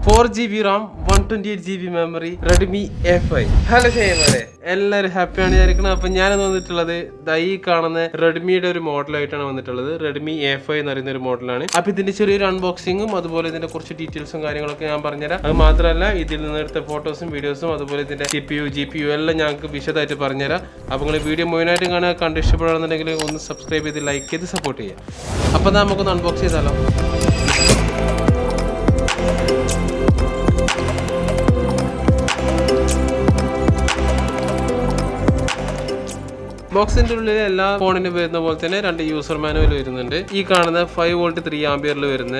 4GB RAM 128GB memory Redmi A5. Hello ചെയ്യുന്നവരെ, എല്ലാവരും ഹാപ്പിയാണ് വിചാരിക്കണം. അപ്പം ഞാനെന്ന് വന്നിട്ടുള്ളത് ഈ കാണുന്ന റെഡ്മിയുടെ ഒരു മോഡലായിട്ടാണ് വന്നിട്ടുള്ളത്. റെഡ്മി A5 എന്ന് പറയുന്ന ഒരു മോഡലാണ്. അപ്പം ഇതിന്റെ ചെറിയൊരു അൺബോക്സിങ്ങും അതുപോലെ ഇതിന്റെ കുറച്ച് ഡീറ്റെയിൽസും കാര്യങ്ങളൊക്കെ ഞാൻ പറഞ്ഞുതരാം. അത് മാത്രമല്ല ഇതിൽ നിന്ന് എടുത്ത ഫോട്ടോസും വീഡിയോസും അതുപോലെ ഇതിന്റെ CPU GPU എല്ലാം ഞങ്ങൾക്ക് വിശദമായിട്ട് പറഞ്ഞുതരാം. അപ്പോൾ നിങ്ങൾ വീഡിയോ മുഴുവനായിട്ട് കാണാൻ കണ്ട് ഇഷ്ടപ്പെടുകയാണെന്നുണ്ടെങ്കിൽ ഒന്ന് സബ്സ്ക്രൈബ് ചെയ്ത് ലൈക്ക് ചെയ്ത് സപ്പോർട്ട് ചെയ്യാം. അപ്പം നമുക്കൊന്ന് അൺബോക്സ് ചെയ്താലോ. ബോക്സിന്റെ ഉള്ളിൽ എല്ലാ ഫോണിനും വരുന്ന പോലെ തന്നെ 2 യൂസർ മാനുവൽ വരുന്നുണ്ട്. ഈ കാണുന്ന 5 വോൾട്ട് 3 ആംപിയറിൽ വരുന്ന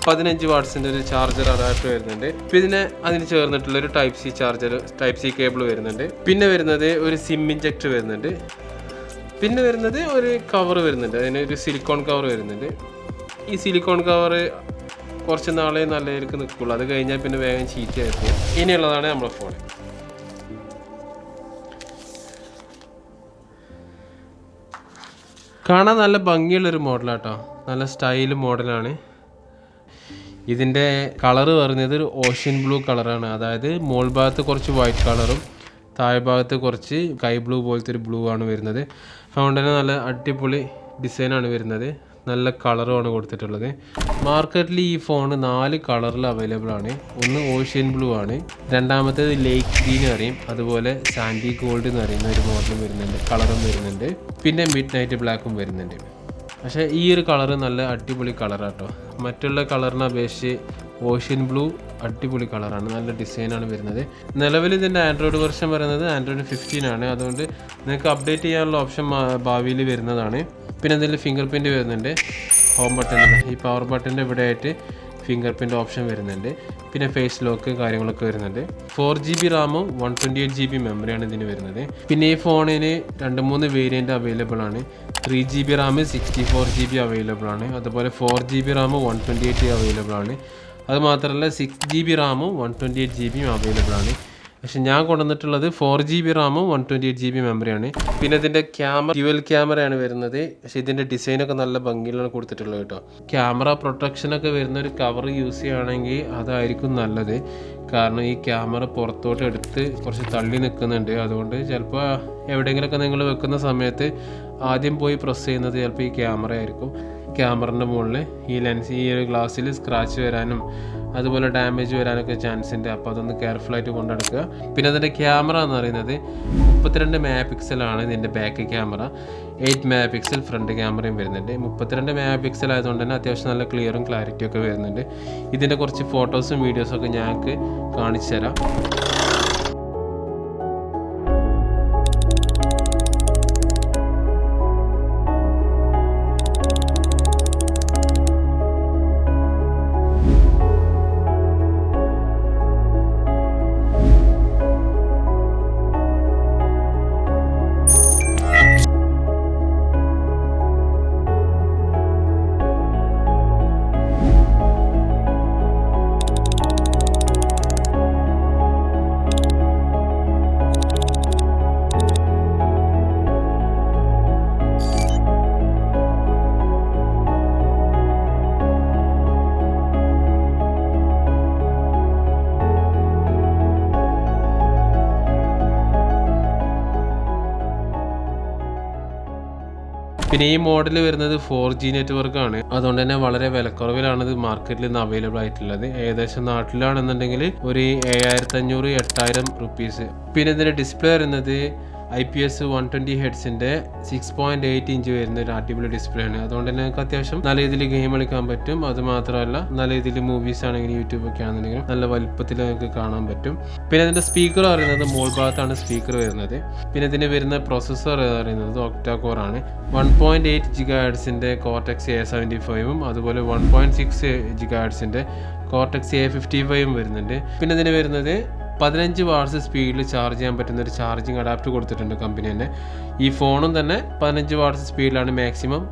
15 വാട്ട്സിന്റെ ഒരു ചാർജർ അഡാപ്റ്റർ വരുന്നുണ്ട്. പിന്നെ അതിന് ചേർന്നിട്ടുള്ള ഒരു type C charger, type C cable വരുന്നുണ്ട്. പിന്നെ വരുന്നത് ഒരു സിം ഇഞ്ചക്ടർ വരുന്നുണ്ട്. പിന്നെ വരുന്നത് ഒരു കവർ വരുന്നുണ്ട്, അതിന് ഒരു സിലിക്കോൺ കവർ വരുന്നുണ്ട്. ഈ സിലിക്കോൺ കവർ കുറച്ച് നാളെ നല്ല രീതിക്ക് നിൽക്കുള്ളൂ, അത് കഴിഞ്ഞാൽ പിന്നെ വേഗം ചീത്തയായിരിക്കും. ഇനിയുള്ളതാണ് നമ്മുടെ ഫോൺ. കാണാൻ നല്ല ഭംഗിയുള്ളൊരു മോഡലാട്ടോ, നല്ല സ്റ്റൈല് മോഡലാണ്. ഇതിൻ്റെ കളറ് പറയുന്നത് ഒരു ഓഷ്യൻ ബ്ലൂ കളറാണ്. അതായത് മോൾ ഭാഗത്ത് കുറച്ച് വൈറ്റ് കളറും താഴെ ഭാഗത്ത് കുറച്ച് സ്കൈ ബ്ലൂ പോലത്തെ ഒരു ബ്ലൂ ആണ് വരുന്നത്. അതുകൊണ്ട് തന്നെ നല്ല അടിപൊളി ഡിസൈനാണ് വരുന്നത്. നല്ല കളറുമാണ് കൊടുത്തിട്ടുള്ളത്. മാർക്കറ്റിൽ ഈ ഫോൺ 4 കളറിൽ അവൈലബിൾ ആണ്. ഒന്ന് ഓഷ്യൻ ബ്ലൂ ആണ്, രണ്ടാമത്തേത് ലേക്ക് ഗ്രീൻ അറിയും, അതുപോലെ സാൻഡി ഗോൾഡ് എന്ന് പറയുന്ന ഒരു മോഡലും വരുന്നുണ്ട്, കളറും വരുന്നുണ്ട്. പിന്നെ മിഡ് നൈറ്റ് ബ്ലാക്കും വരുന്നുണ്ട്. പക്ഷേ ഈ ഒരു കളറ് നല്ല അടിപൊളി കളറാട്ടോ. മറ്റുള്ള കളറിനെ അപേക്ഷിച്ച് ഓഷ്യൻ ബ്ലൂ അടിപൊളി കളറാണ്, നല്ല ഡിസൈനാണ് വരുന്നത്. നിലവിൽ ഇതിൻ്റെ ആൻഡ്രോയിഡ് വെർഷൻ പറയുന്നത് ആൻഡ്രോയിഡ് 15 ആണ്. അതുകൊണ്ട് നിങ്ങൾക്ക് അപ്ഡേറ്റ് ചെയ്യാനുള്ള ഓപ്ഷൻ ഭാവിയിൽ വരുന്നതാണ്. പിന്നെ അതിൽ ഫിംഗർ പ്രിൻറ്റ് വരുന്നുണ്ട്. ഹോം ബട്ടണിൽ ഈ പവർ ബട്ടൻ്റെ ഇവിടെ ആയിട്ട് ഫിംഗർ പ്രിൻറ്റ് ഓപ്ഷൻ വരുന്നുണ്ട്. പിന്നെ ഫേസ് ലോക്ക് കാര്യങ്ങളൊക്കെ വരുന്നുണ്ട്. 4GB റാമും 128GB മെമ്മറിയാണ് ഇതിന് വരുന്നത്. പിന്നെ ഈ ഫോണിന് 2-3 വേരിയൻറ്റ് അവൈലബിൾ ആണ്. 3GB റാം 64GB അവൈലബിൾ ആണ്. അതുപോലെ 4GB റാം 128 അവൈലബിൾ ആണ്. അത് മാത്രമല്ല 6GB റാമും 128GB അവൈലബിൾ ആണ്. പക്ഷെ ഞാൻ കൊണ്ടുവന്നിട്ടുള്ളത് 4GB റാമും 128GB മെമ്മറിയാണ്. പിന്നെ ഇതിൻ്റെ ക്യാമറ ഡ്യുവൽ ക്യാമറയാണ് വരുന്നത്. പക്ഷെ ഇതിൻ്റെ ഡിസൈനൊക്കെ നല്ല ഭംഗിയിലാണ് കൊടുത്തിട്ടുള്ളത് കേട്ടോ. ക്യാമറ പ്രൊട്ടക്ഷനൊക്കെ വരുന്ന ഒരു കവർ യൂസ് ചെയ്യുകയാണെങ്കിൽ അതായിരിക്കും നല്ലത്. കാരണം ഈ ക്യാമറ പുറത്തോട്ട് എടുത്ത് കുറച്ച് തള്ളി നിൽക്കുന്നുണ്ട്. അതുകൊണ്ട് ചിലപ്പോൾ എവിടെയെങ്കിലുമൊക്കെ നിങ്ങൾ വെക്കുന്ന സമയത്ത് ആദ്യം പോയി പ്രസ് ചെയ്യുന്നത് ചിലപ്പോൾ ഈ ക്യാമറ ആയിരിക്കും. ക്യാമറൻ്റെ മുകളിൽ ഈ ലെൻസ്, ഈ ഒരു ഗ്ലാസ്സിൽ സ്ക്രാച്ച് വരാനും അതുപോലെ ഡാമേജ് വരാനൊക്കെ ചാൻസ് ഉണ്ട്. അപ്പോൾ അതൊന്ന് കെയർഫുള്ളായിട്ട് കൊണ്ടെടുക്കുക. പിന്നെ അതിൻ്റെ ക്യാമറ എന്ന് പറയുന്നത് 32 മെഗാ പിക്സലാണ് ഇതിൻ്റെ back camera. 8 mega pixel front ക്യാമറയും വരുന്നുണ്ട്. 32 മെഗാ പിക്സൽ ആയതുകൊണ്ട് തന്നെ അത്യാവശ്യം നല്ല ക്ലിയറും ക്ലാരിറ്റിയും ഒക്കെ വരുന്നുണ്ട്. ഇതിൻ്റെ കുറച്ച് ഫോട്ടോസും വീഡിയോസൊക്കെ ഞങ്ങൾക്ക് കാണിച്ചു തരാം. പിന്നെ ഈ മോഡൽ വരുന്നത് 4G നെറ്റ്വർക്കാണ്. അതുകൊണ്ട് തന്നെ വളരെ വിലക്കുറവിലാണ് ഇത് മാർക്കറ്റിൽ നിന്ന് അവൈലബിൾ ആയിട്ടുള്ളത്. ഏകദേശം നാട്ടിലാണെന്നുണ്ടെങ്കിൽ ഒരു 7500-8000 റുപ്പീസ്. പിന്നെ ഇതിൻ്റെ ഡിസ്പ്ലേ വരുന്നത് IPS 120 ഹെഡ്സിൻ്റെ 6.8 ഇഞ്ച് വരുന്ന ഒരു അടിപൊളി ഡിസ്പ്ലേ ആണ്. അതുകൊണ്ട് തന്നെ നിങ്ങൾക്ക് അത്യാവശ്യം നല്ല രീതിയിൽ ഗെയിം കളിക്കാൻ പറ്റും. അത് മാത്രമല്ല നല്ല രീതിയിൽ മൂവീസ് ആണെങ്കിലും യൂട്യൂബ് ഒക്കെ ആണെന്നുണ്ടെങ്കിലും നല്ല വലുപ്പത്തിൽ നിങ്ങൾക്ക് കാണാൻ പറ്റും. പിന്നെ ഇതിൻ്റെ സ്പീക്കർ പറയുന്നത് മോൾ ഭാഗത്താണ് സ്പീക്കർ വരുന്നത്. പിന്നെ ഇതിന് വരുന്ന പ്രോസസ്സർ പറയുന്നത് ഒക്ടാ കോർ ആണ്. 1.8 GHz Cortex A75ഉം അതുപോലെ 1.6 GHz Cortex A55ഉം വരുന്നുണ്ട്. പിന്നെ ഇതിന് വരുന്നത് 15 വാട്ട്സ് സ്പീഡിൽ ചാർജ് ചെയ്യാൻ പറ്റുന്ന ഒരു ചാർജിങ് അഡാപ്റ്റർ കൊടുത്തിട്ടുണ്ട് കമ്പനി തന്നെ. ഈ ഫോണും തന്നെ 15 വാട്ട്സ് സ്പീഡിലാണ് മാക്സിമം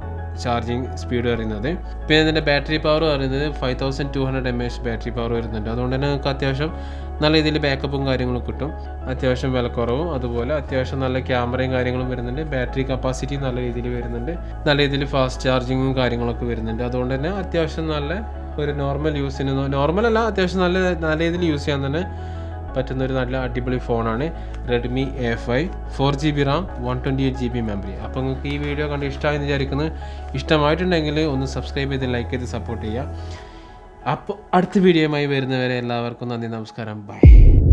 ചാർജിങ് സ്പീഡ് പറയുന്നത്. പിന്നെ ഇതിൻ്റെ ബാറ്ററി പവർ പറയുന്നത് 5200 mAh ബാറ്ററി പവർ വരുന്നുണ്ട്. അതുകൊണ്ട് തന്നെ നിങ്ങൾക്ക് അത്യാവശ്യം നല്ല രീതിയിൽ ബാക്കപ്പും കാര്യങ്ങളും കിട്ടും. അത്യാവശ്യം വിലക്കുറവും അതുപോലെ അത്യാവശ്യം നല്ല ക്യാമറയും കാര്യങ്ങളും വരുന്നുണ്ട്. ബാറ്ററി കപ്പാസിറ്റി നല്ല രീതിയിൽ വരുന്നുണ്ട്. നല്ല രീതിയിൽ ഫാസ്റ്റ് ചാർജിങ്ങും കാര്യങ്ങളൊക്കെ വരുന്നുണ്ട്. അതുകൊണ്ട് തന്നെ അത്യാവശ്യം നല്ല ഒരു നോർമൽ യൂസിന് നോർമലല്ല അത്യാവശ്യം നല്ല രീതിയിൽ യൂസ് ചെയ്യാൻ തന്നെ പറ്റുന്നൊരു നല്ല അടിപൊളി ഫോണാണ് Redmi A5 4GB RAM 128GB memory. അപ്പോൾ നിങ്ങൾക്ക് ഈ വീഡിയോ കണ്ട് ഇഷ്ടമായെന്ന് വിചാരിക്കുന്നു. ഇഷ്ടമായിട്ടുണ്ടെങ്കിൽ ഒന്ന് സബ്സ്ക്രൈബ് ചെയ്ത് ലൈക്ക് ചെയ്ത് സപ്പോർട്ട് ചെയ്യുക. അപ്പോൾ അടുത്ത വീഡിയോയുമായി വരുന്നവരെ എല്ലാവർക്കും നന്ദി, നമസ്കാരം, ബൈ.